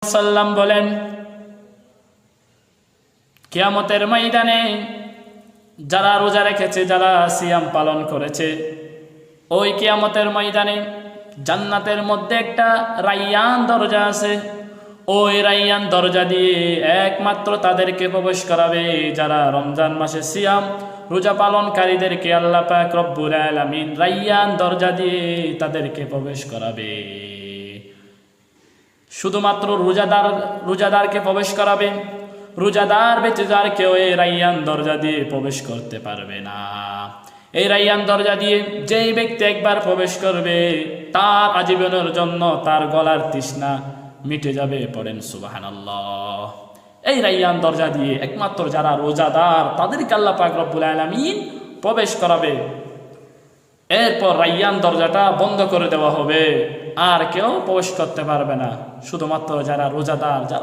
সাল্লাম বলেন, কিয়ামতের ময়দানে যারা রোজা রেখেছে, যারা সিয়াম পালন করেছে, ওই কিয়ামতের ময়দানে জান্নাতের মধ্যে একটা রাইয়ান দরজা আছে। ওই রাইয়ান দরজা দিয়ে একমাত্র তাদেরকে প্রবেশ করাবে যারা রমজান মাসে সিয়াম রোজা পালনকারীদেরকে আল্লাহ পাক রব্বুল আলামিন রাইয়ান দরজা দিয়ে তাদেরকে প্রবেশ করাবে। শুধুমাত্র রোজাদারকে প্রবেশ করাবে, রোজাদার ব্যতীত আর কেউ এই রাইয়ান দরজা দিয়ে প্রবেশ করতে পারবে না। এই রাইয়ান দরজা দিয়ে যেই ব্যক্তি একবার প্রবেশ করবে, তার আজীবনের জন্য তার গলার তৃষ্ণা মিটে যাবে। পড়েন সুবহানাল্লাহ। এই রাইয়ান দরজা দিয়ে একমাত্র যারা রোজাদার তাদেরকে আল্লাহ পাক রব্বুল আলামিন প্রবেশ করাবে। এরপর রাইয়ান দরজাটা বন্ধ করে দেওয়া হবে, আর কেউ প্রবেশ করতে পারবে না। শুধুমাত্র যারা রোজাদার, যারা